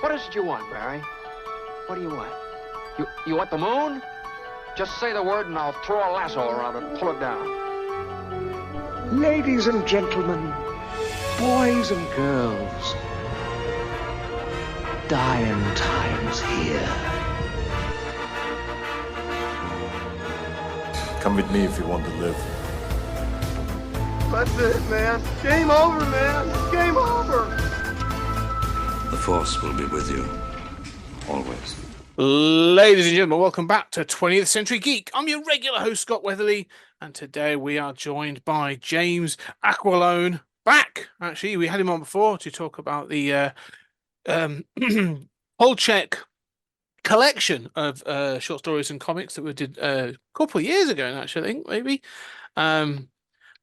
What is it you want, Barry? What do you want? You want the moon? Just say the word and I'll throw a lasso around it and pull it down. Ladies and gentlemen, boys and girls, dying times here. Come with me if you want to live. That's it, man. Game over, man. Game over. The Force will be with you, always. Ladies and gentlemen, welcome back to 20th Century Geek. I'm your regular host, Scott Weatherly, and today we are joined by James Aqilone. Back, actually, we had him on before to talk about the Kolchak collection of short stories and comics that we did a couple of years ago, actually, I think, maybe. But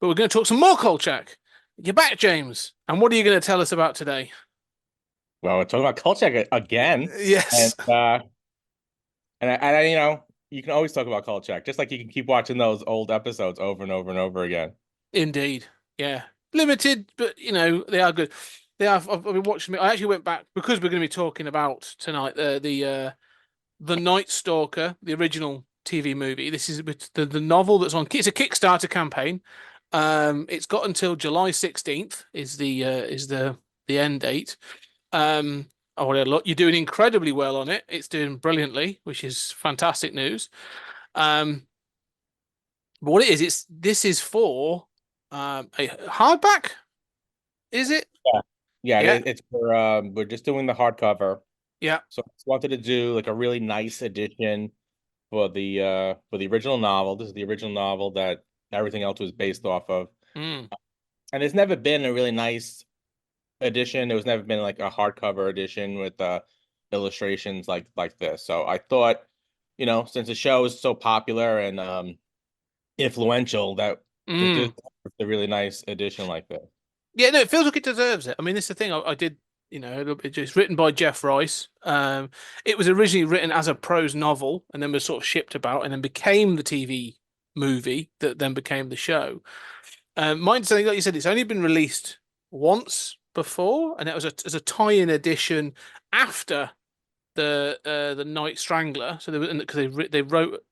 we're going to talk some more Kolchak. You're back, James. And what are you going to tell us about today? Well, we're talking about Kolchak again. Yes. And I, you know, you can always talk about Kolchak, just like you can keep watching those old episodes over and over and over again. Indeed. Yeah. Limited, but, you know, they are good. They are. I've been watching it. I actually went back, because we're going to be talking about tonight the Night Stalker, the original TV movie. This is the novel that's on. It's a Kickstarter campaign. It's got until July 16th is the end date. Oh, look, you're doing incredibly well on it. It's doing brilliantly, which is fantastic news. But what it is, this is for a hardback, is it? Yeah. Yeah. It's for we're just doing the hardcover. Yeah. So I just wanted to do like a really nice edition for the original novel. This is the original novel that everything else was based off of. Mm. And there's never been a really nice edition. There was never been like a hardcover edition with illustrations like this. So I thought, you know, since the show is so popular and influential, that to do a really nice edition like this. Yeah, no, it feels like it deserves it. I mean, this is the thing. I did, you know, it's written by Jeff Rice. It was originally written as a prose novel and then was sort of shipped about and then became the TV movie that then became the show. My understanding, like you said, it's only been released once before, and it was as a tie-in edition after the Night Strangler. So because they wrote,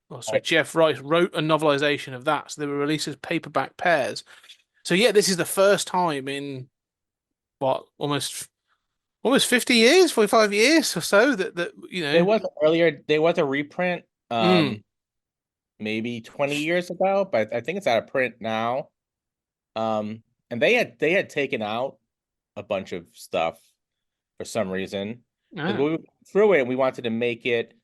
Jeff Rice wrote a novelization of that, so they were released as paperback pairs. So yeah, this is the first time in what almost 50 years, 45 years or so that you know. There was a reprint maybe 20 years ago, but I think it's out of print now. And they had taken out a bunch of stuff for some reason. We went through it and we wanted to make it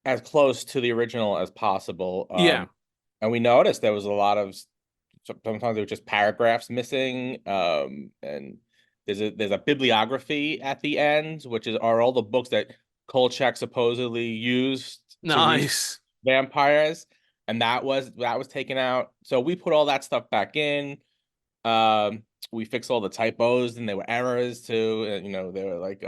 as close to the original as possible. Yeah. And we noticed there was a lot of, sometimes there were just paragraphs missing. And there's a bibliography at the end, which are all the books that Kolchak supposedly used to read vampires, and that was taken out. So we put all that stuff back in. We fixed all the typos, and there were errors too. And, you know, they were like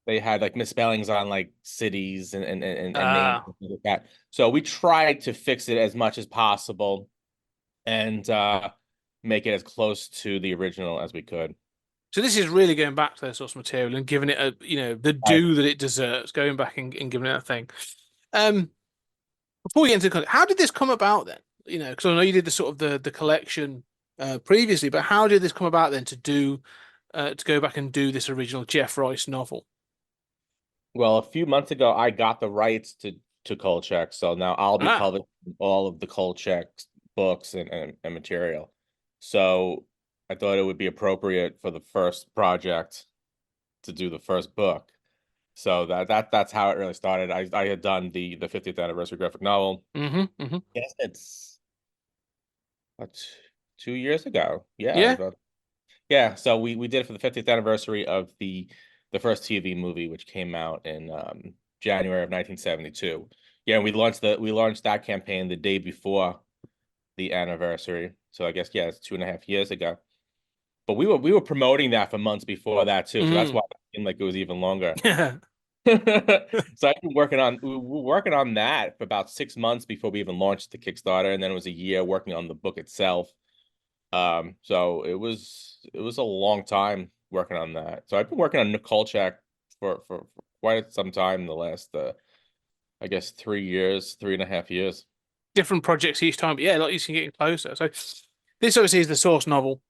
they had like misspellings on like cities and names like that. So we tried to fix it as much as possible and make it as close to the original as we could. So this is really going back to their source material and giving it the due that it deserves, going back and giving it a thing. Before we get into the content, how did this come about then? You know, because I know you did the sort of the collection previously, but how did this come about then to go back and do this original Jeff Rice novel? Well, a few months ago, I got the rights to Kolchak, so now I'll be publishing all of the Kolchak books and material. So I thought it would be appropriate for the first project to do the first book. So that's how it really started. I had done the 50th anniversary graphic novel. Yes, it's 2 years ago. Yeah. So we did it for the 50th anniversary of the first TV movie, which came out in January of 1972. Yeah, and we launched that campaign the day before the anniversary. So I guess it's 2.5 years ago. But we were promoting that for months before that too. So that's why it seemed like it was even longer. Yeah. So we were working on that for about 6 months before we even launched the Kickstarter, and then it was a year working on the book itself. So it was a long time working on that. So I've been working on Kolchak for quite some time in the last I guess 3 years, 3.5 years. Different projects each time, but yeah, like you can getting closer. So this obviously is the source novel.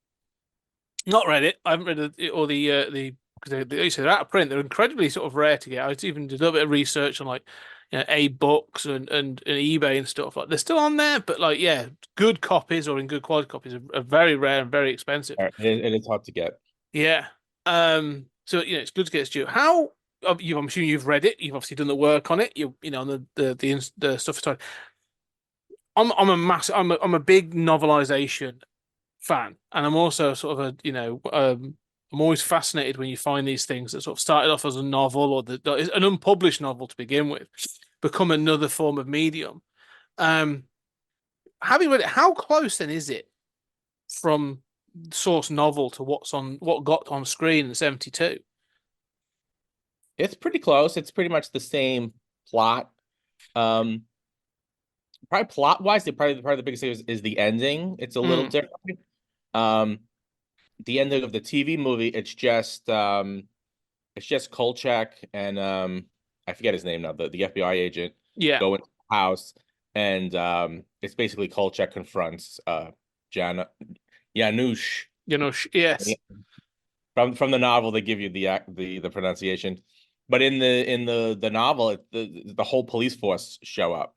Not read it. I haven't read it or the because they're out of print. They're incredibly sort of rare to get. I even did a little bit of research on like A books and eBay and stuff. Like they're still on there, but like yeah, good copies or in good quality copies are very rare and very expensive. It is hard to get. Yeah. So it's good to get Stu. How I'm assuming you've read it. You've obviously done the work on it. You know on the stuff. Sorry. I'm a big novelization fan, and I'm also sort of I'm always fascinated when you find these things that sort of started off as a novel or an unpublished novel to begin with, become another form of medium. Um, having read it, how close then is it from source novel to what got on screen in '72? It's pretty close. It's pretty much the same plot. Probably plot wise, probably the biggest thing is the ending. It's a little different. The ending of the TV movie, it's just Kolchak and I forget his name now, the FBI agent Yeah, go into the house, and it's basically Kolchak confronts Janusz. yes. From the novel, they give you the pronunciation, but in the novel, the whole police force show up,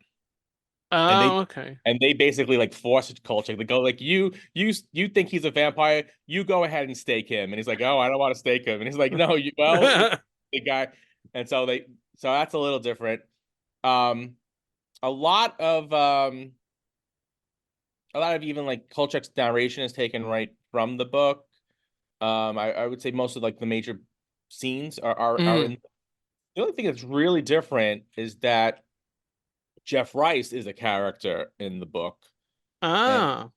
and Oh, okay. they basically like force Kolchak. They go like, you think he's a vampire, you go ahead and stake him, and he's like, oh, I don't want to stake him, and he's like, no, he's the guy, and so that's a little different. Um, a lot of even like Kolchak's narration is taken right from the book. I would say most of like the major scenes are in. The only thing that's really different is that Jeff Rice is a character in the book. And Ah,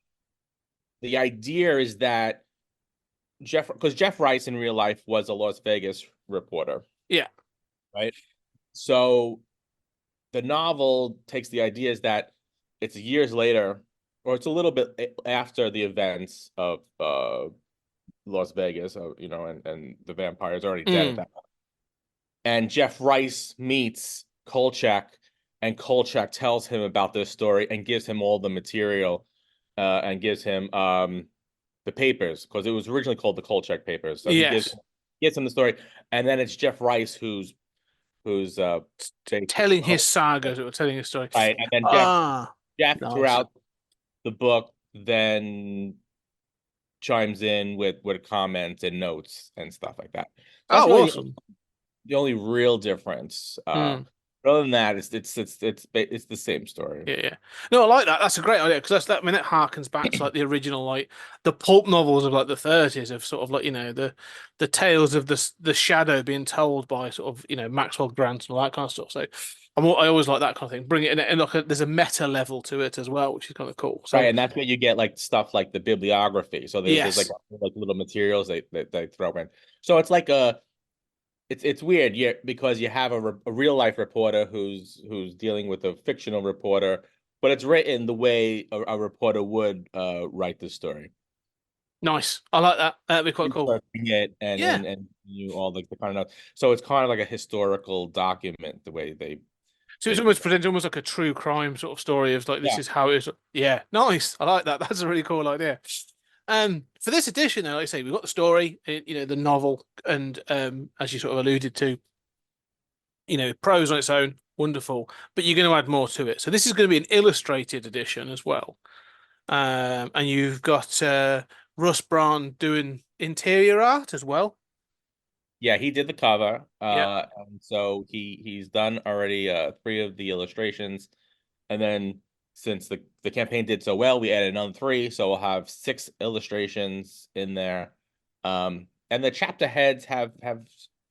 the idea is that because Jeff Rice in real life was a Las Vegas reporter, yeah. right? So the novel takes the idea is that it's years later, or it's a little bit after the events of Las Vegas, and the vampire's already dead at that point. And Jeff Rice meets Kolchak, and Kolchak tells him about this story and gives him all the material, and gives him the papers, because it was originally called the Kolchak papers. So he Yes. gives him the story, and then it's Jeff Rice who's Telling his sagas or telling his story. right, and then Jeff Nice. throughout the book then chimes in with comments and notes and stuff like that. So that's really Awesome. the only real difference. Other than that, it's the same story. Yeah. No, I like that. That's a great idea because that harkens back to like the original, like the pulp novels of like the '30s of sort of like the tales of the shadow being told by sort of Maxwell Grant and all that kind of stuff. So I always like that kind of thing. Bring it in, and look, there's a meta level to it as well, which is kind of cool. So right, and that's where you get like stuff like the bibliography. So there's like yes. little materials they throw in. So it's like it's weird, yeah, because you have a real life reporter who's dealing with a fictional reporter, but it's written the way a reporter would write the story. Nice. I like that. That'd be quite cool. It and you all the kind of notes. So it's kind of like a historical document the way they. So it's almost presented almost like a true crime sort of story of like this is how it is. Yeah, nice. I like that. That's a really cool idea. For this edition, though, like I say, we've got the story, the novel, and as you sort of alluded to, prose on its own, wonderful, but you're going to add more to it. So this is going to be an illustrated edition as well. And you've got Russ Braun doing interior art as well. Yeah, he did the cover. Yeah. And so he's done already 3 of the illustrations, and then since the campaign did so well, we added another 3, so we'll have 6 illustrations in there. And the chapter heads have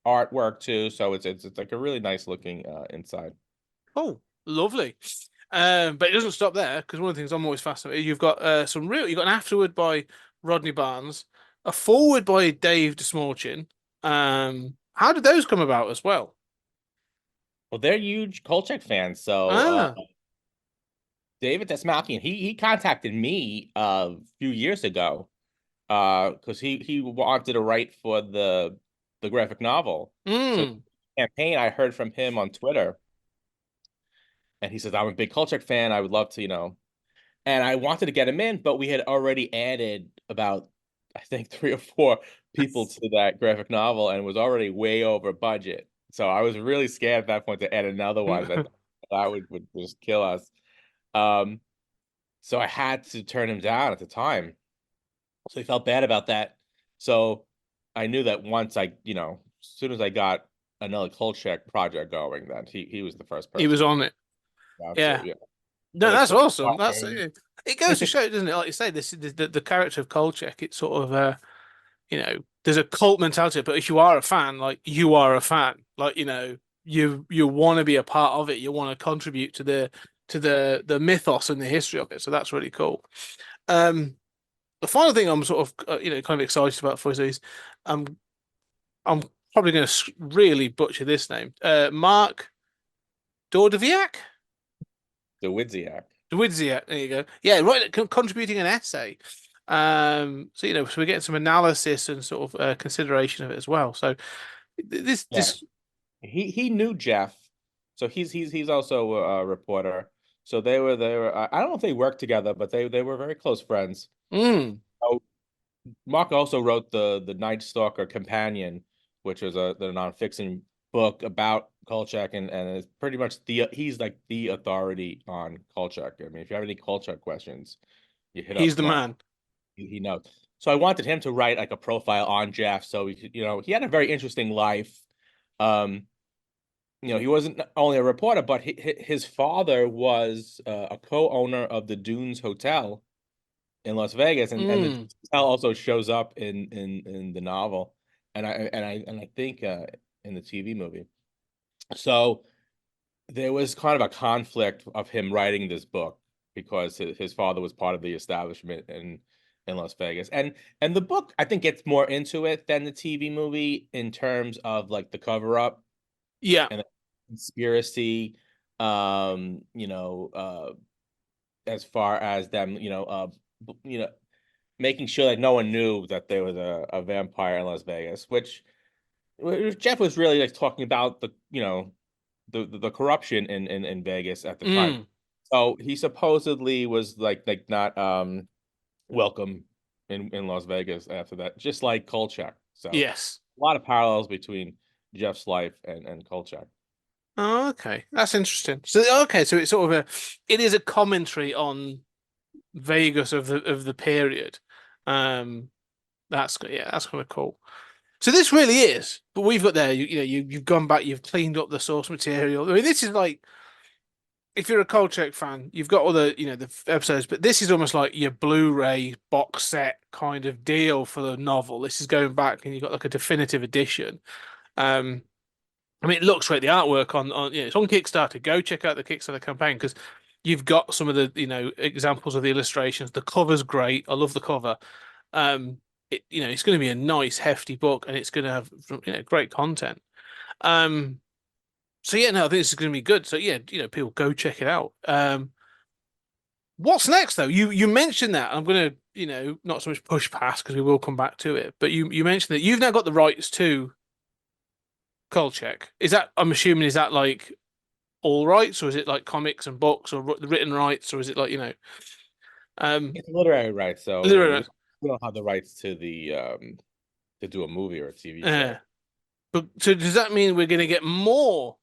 artwork too, so it's like a really nice looking inside. Oh, lovely. But it doesn't stop there because one of the things I'm always fascinated. You've got you've got an afterword by Rodney Barnes, a forward by Dave DeSmorchin. How did those come about as well? Well, they're huge Kolchak fans, so Ah, David Desmalkian, he contacted me a few years ago, because he wanted to write for the graphic novel. So Mm. campaign, I heard from him on Twitter, and he says, I'm a big Kolchak fan. I would love to, and I wanted to get him in, but we had already added about, I think, 3 or 4 people to that graphic novel, and was already way over budget. So I was really scared at that point to add another one. That would just kill us. So I had to turn him down at the time. So he felt bad about that. So I knew that once as soon as I got another Kolchak project going, that he was the first He person was on it. to, Yeah. yeah. No, But it's that's so awesome. That's fun. it. It goes to show, doesn't it? Like you say, this is the character of Kolchak. It's sort of there's a cult mentality, but if you are a fan, like you are a fan, like you want to be a part of it. You want to contribute to the mythos and the history of it. So that's really cool. Um, the final thing I'm sort of kind of excited about for is I'm probably going to really butcher this name. Mark Dordoviak. The Widziak. Dawidziak, there you go. Yeah, right, contributing an essay. So so we're getting some analysis and sort of consideration of it as well. So this Yeah, this he knew Jeff, so he's also a reporter. So they were. I don't know if they worked together, but they were very close friends. mm, Oh, Mark also wrote the Night Stalker Companion, which was the nonfiction book about Kolchak, and it's pretty much he's like the authority on Kolchak. I mean, if you have any Kolchak questions, you hit he's up the Mark. man. He knows. So I wanted him to write like a profile on Jeff, so he could, he had a very interesting life. Um, he wasn't only a reporter, but his father was a co-owner of the Dunes Hotel in Las Vegas, and the Mm. hotel also shows up in the novel, and I think in the TV movie. So there was kind of a conflict of him writing this book because his father was part of the establishment in Las Vegas, and the book I think gets more into it than the TV movie in terms of like the cover up Yeah, and the conspiracy, as far as them, you know, making sure that no one knew that there was a vampire in Las Vegas, which Jeff was really like talking about the corruption in Vegas at the time. mm, So he supposedly was like not welcome in Las Vegas after that, just like Kolchak. So yes. a lot of parallels between Jeff's life and Kolchak. Oh, okay, that's interesting. So okay, so it's sort of it is a commentary on Vegas of the period. Um, that's yeah, that's kind of cool. So this really is, but we've got there. You've gone back, you've cleaned up the source material. I mean, this is like if you're a Kolchak fan, you've got all the episodes, but this is almost like your Blu-ray box set kind of deal for the novel. This is going back, and you've got like a definitive edition. Um, I mean, it looks great. The artwork on it's on Kickstarter. Go check out the Kickstarter campaign because you've got some of the examples of the illustrations. The cover's great. I love the cover. It's going to be a nice, hefty book, and it's going to have great content. Um, so yeah, no, I think this is going to be good. So yeah, people go check it out. What's next though? You mentioned that. I'm going to not so much push past because we will come back to it. But you mentioned that you've now got the rights to Kolchak. I'm assuming is that like all rights, or is it like comics and books, or the written rights, or is it like It's literary rights, so literary? we don't have the rights to the to do a movie or a TV Uh, show. but so does that mean we're going to get more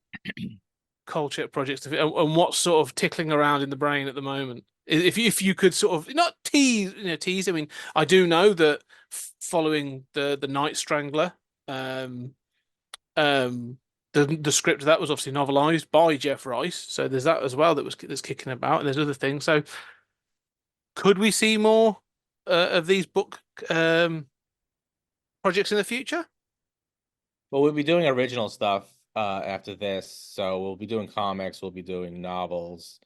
Kolchak projects? And what's sort of tickling around in the brain at the moment? If you could sort of not tease. I mean, I do know that following the Night Strangler, um, the script of that was obviously novelized by Jeff Rice, so there's that as well that's kicking about, and there's other things. So could we see more of these book projects in the future? Well, we'll be doing original stuff after this, so we'll be doing comics, we'll be doing novels,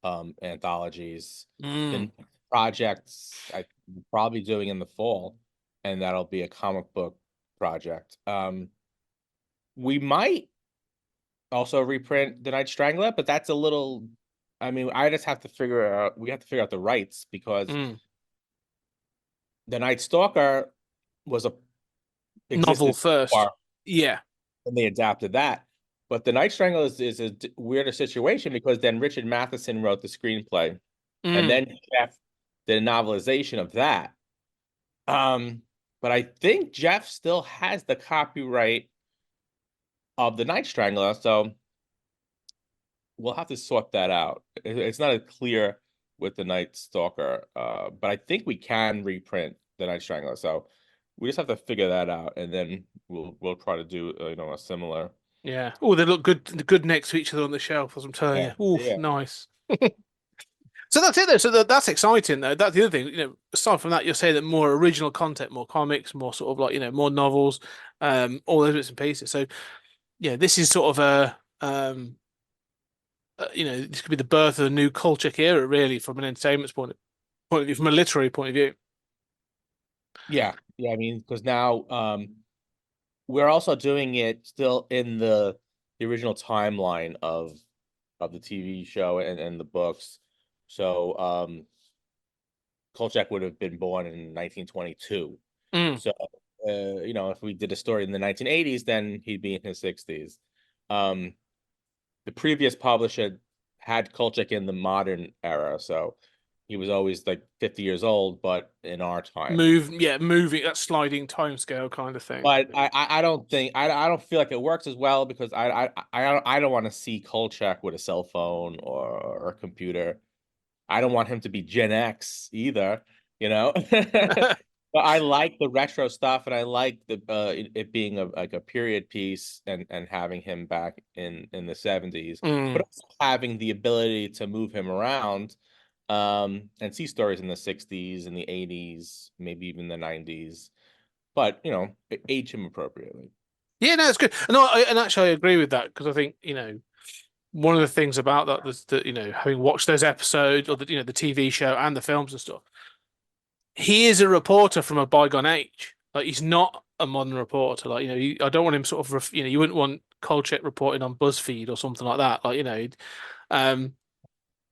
anthologies. Mm, The projects I probably doing in the fall, and that'll be a comic book project. We might also reprint The Night Strangler, but that's a little. I mean, I just have to figure out. We have to figure out the rights because mm. the Night Stalker was a Novel existed first. before, Yeah. and they adapted that. But the Night Strangler is a weirder situation because then Richard Matheson wrote the screenplay, and Mm. then Jeff did a novelization of that. But I think Jeff still has the copyright of the Night Strangler, so we'll have to sort that out. It's not as clear with the Night Stalker, but I think we can reprint the Night Strangler. So we just have to figure that out, and then we'll try to do a similar. Yeah. Oh, they look good next to each other on the shelf, as I'm telling Yeah, you. Oof, yeah. nice. So that's it though. So that's exciting though. That's the other thing. Aside from that, you're saying that more original content, more comics, more sort of like more novels, all those bits and pieces. So yeah, this is sort of this could be the birth of a new Kolchak era, really, from an entertainment point of view, from a literary point of view. Yeah, yeah. I mean, because now we're also doing it still in the original timeline of the TV show and the books. So Kolchak would have been born in 1922. Mm. So if we did a story in the 1980s, then he'd be in his 60s. The previous publisher had Kolchak in the modern era, so he was always like 50 years old, but in our time. Moving that sliding time scale kind of thing. But I don't think I don't feel like it works as well because I don't want to see Kolchak with a cell phone or a computer. I don't want him to be Gen X either, you know. But I like the retro stuff, and I like it being like a period piece and having him back in the 70s, but Mm. also having the ability to move him around, and see stories in the 60s and the 80s, maybe even the 90s, but age him appropriately. Yeah, no, it's good. No, and actually, I agree with that because I think one of the things about that is that having watched those episodes or the TV show and the films and stuff, he is a reporter from a bygone age. Like he's not a modern reporter. Like I don't want him sort of you wouldn't want Kolchak reporting on BuzzFeed or something like that. Like um,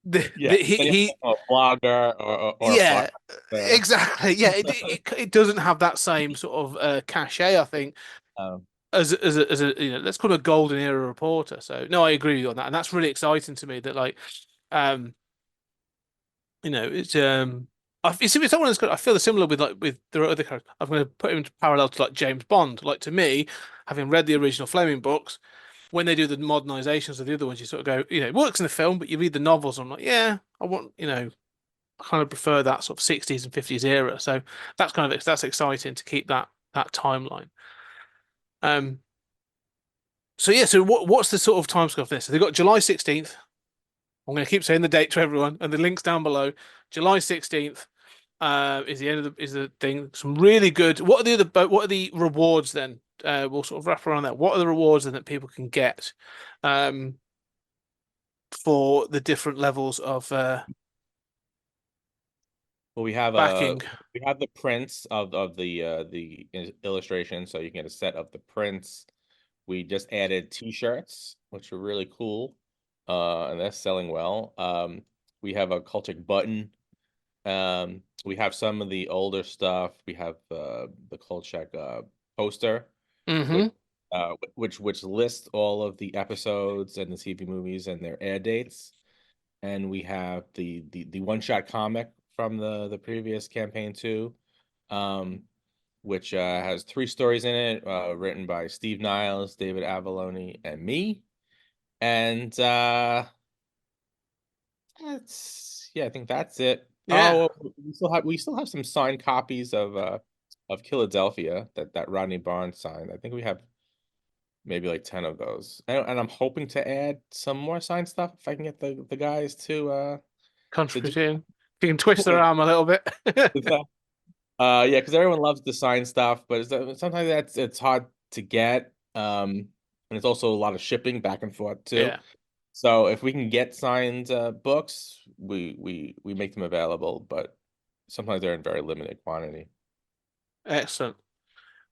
Yeah, then you he have a blogger or a yeah, photographer. exactly. Yeah, it doesn't have that same sort of cachet, I think, Um, as a let's call him a golden era reporter. So no, I agree with you on that, and that's really exciting to me that like um it's it's someone that's good. I feel similar with with the other characters. I'm going to put him into parallel to like James Bond. Like to me, having read the original Fleming books, when they do the modernizations of the other ones, you sort of go, it works in the film, but you read the novels, and I'm like, yeah, I want, I kind of prefer that sort of 60s and 50s era. So that's exciting to keep that timeline. Um, so yeah, so what's the sort of timescale for this? So they've got July 16th. I'm going to keep saying the date to everyone, and the link's down below. July 16th is the end of the thing. Some really good. What are the rewards then? We'll sort of wrap around that. What are the rewards then that people can get for the different levels of well, backing? we have the prints of the illustration, so you can get a set of the prints. We just added T-shirts, which are really cool, and that's selling well. We have a Kolchak button. We have some of the older stuff. We have the Kolchak poster, Mm-hmm. which which lists all of the episodes and the TV movies and their air dates. And we have the one-shot comic from the previous campaign too, which has 3 stories in it, written by Steve Niles, David Avallone, and me. And I think that's it. Yeah. Oh, we still have some signed copies of Philadelphia that Rodney Barnes signed. I think we have maybe like 10 of those. And I'm hoping to add some more signed stuff if I can get the guys to do Contributing. If you can twist their it. arm a little bit. Yeah, because everyone loves the signed stuff, but sometimes it's hard to get. And it's also a lot of shipping back and forth too. Yeah. So if we can get signed books, we make them available, but sometimes they're in very limited quantity. Excellent.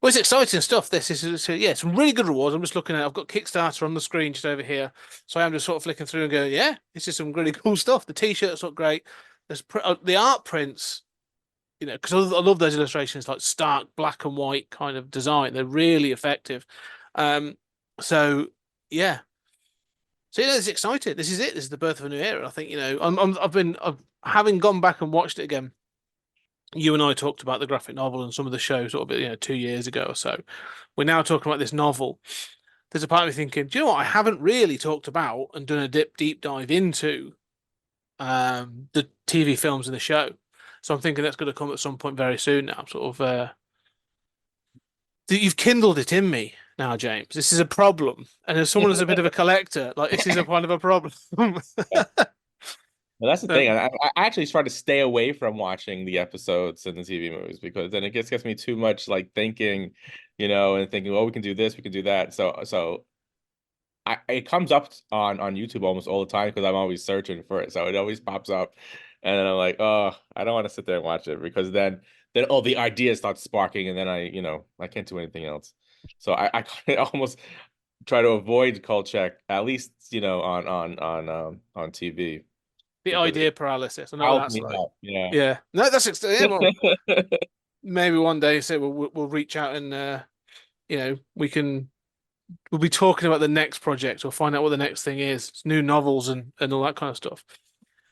Well, it's exciting stuff. This is yeah, some really good rewards. I'm just looking at. I've got Kickstarter on the screen just over here, so I'm just sort of flicking through and going, yeah, this is some really cool stuff. The T-shirts look great. The art prints you know, because I love those illustrations, like stark black and white kind of design. They're really effective. So yeah. So yeah, it's exciting. This is it. This is the birth of a new era. I think, you know, I've having gone back and watched it again. You and I talked about the graphic novel and some of the shows sort of, you know, 2 years ago or so. We're now talking about this novel. There's a part of me thinking, do you know what? I haven't really talked about and done a deep dive into the TV films and the show. So I'm thinking that's going to come at some point very soon now. Sort of, you've kindled it in me now, James. This is a problem, and as someone who's a bit of a collector, like this is a kind of a problem. Well, that's the So, thing. I actually try to stay away from watching the episodes and the TV movies because then it gets me too much like thinking, you know, and thinking, oh, we can do this, we can do that. So it comes up on YouTube almost all the time because I'm always searching for it. So it always pops up, and then I'm like, oh, I don't want to sit there and watch it because then all the ideas start sparking, and then I can't do anything else. So I kind of almost try to avoid Kolchak, at least, you know, on TV. the Because idea it paralysis. I know what helps that's me like. out. Yeah. Yeah, no, yeah, well, maybe one day, say we'll reach out and you know, we'll be talking about the next project or find out what the next thing is. It's new novels and all that kind of stuff.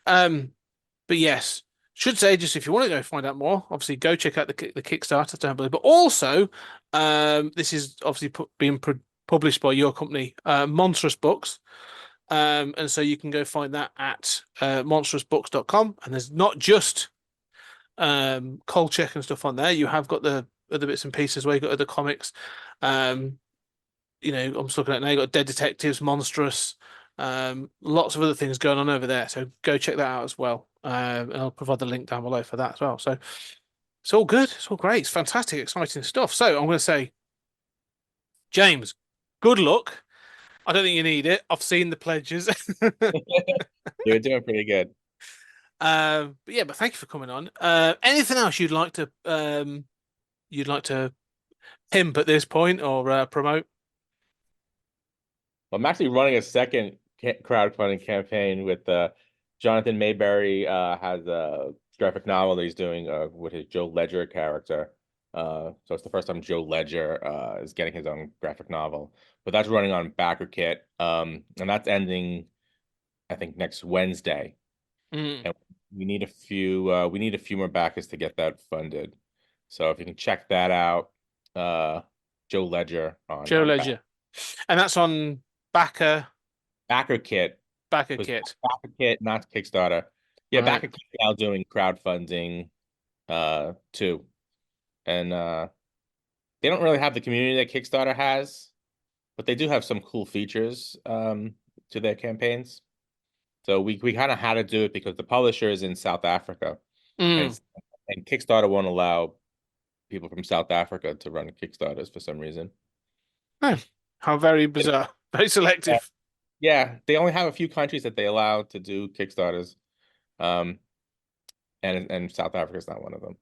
But yes, should say just if you want to go find out more, obviously go check out the Kickstarter down below. But also, this is obviously being published by your company, Monstrous Books. And so you can go find that at monstrousbooks.com. And there's not just Kolchak and stuff on there. You have got the other bits and pieces where you got other comics. You know, I'm just looking at it now. You got Dead Detectives, Monstrous, lots of other things going on over there. So go check that out as well. And I'll provide the link down below for that as well. So it's all good. It's all great. It's fantastic, exciting stuff. So I'm going to say, James, good luck. I don't think you need it. I've seen the pledges. You're doing pretty good. But yeah, but thank you for coming on. Anything else you'd like to pimp at this point or promote? I'm actually running a second crowdfunding campaign with Jonathan Mayberry has a graphic novel that he's doing with his Joe Ledger character. So it's the first time Joe Ledger is getting his own graphic novel. But that's running on BackerKit. And that's ending, I think, next Wednesday. And we need a few more backers to get that funded. So if you can check that out, Joe Ledger on Joe Ledger. And that's on BackerKit. BackerKit, not Kickstarter. Yeah, Right. BackerKit now doing crowdfunding too. And they don't really have the community that Kickstarter has, but they do have some cool features to their campaigns. So we kind of had to do it because the publisher is in South Africa, and Kickstarter won't allow people from South Africa to run Kickstarters for some reason. Oh, how very bizarre. Very selective. Yeah, they only have a few countries that they allow to do Kickstarters, and South Africa is not one of them.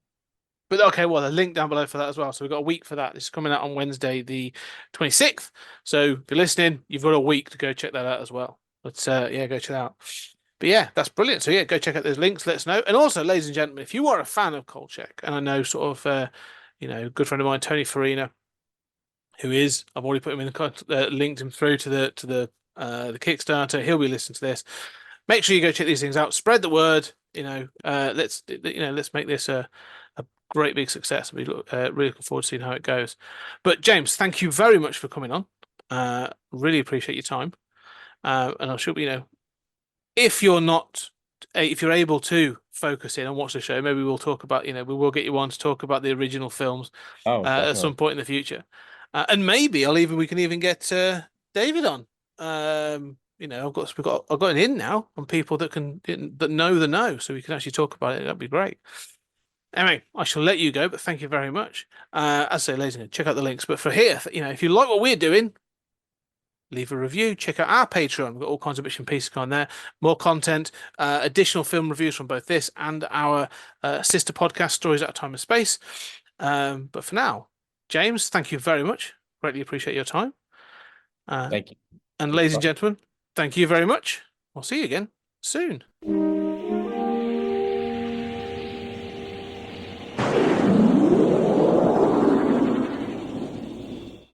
But okay, well, the link down below for that as well. So we've got a week for that. This is coming out on Wednesday, the 26th. So if you're listening, you've got a week to go check that out as well. But yeah, go check it out. But yeah, that's brilliant. So yeah, go check out those links. Let us know. And also, ladies and gentlemen, if you are a fan of Kolchak, and I know sort of, you know, good friend of mine, Tony Farina, who is, I've already put him in the linked him through to the Kickstarter. He'll be listening to this. Make sure you go check these things out. Spread the word. You know, let's make this a great big success. We really looking forward to seeing how it goes. But James, thank you very much for coming on. Really appreciate your time. And I should, you know, if you're able to focus in and watch the show, maybe we'll talk about, you know, we will get you on to talk about the original films at some point in the future. And maybe we can even get David on. You know, I've got an in now on people that know the know, so we can actually talk about it. That'd be great. Anyway, I shall let you go, but thank you very much. As I say, ladies and gentlemen, check out the links. But for here, you know, if you like what we're doing, leave a review. Check out our Patreon. We've got all kinds of bits and pieces on there. More content, additional film reviews from both this and our sister podcast, Stories Out of Time and Space. But for now, James, thank you very much. Greatly appreciate your time. Thank you. And ladies and gentlemen, thank you very much. We'll see you again soon.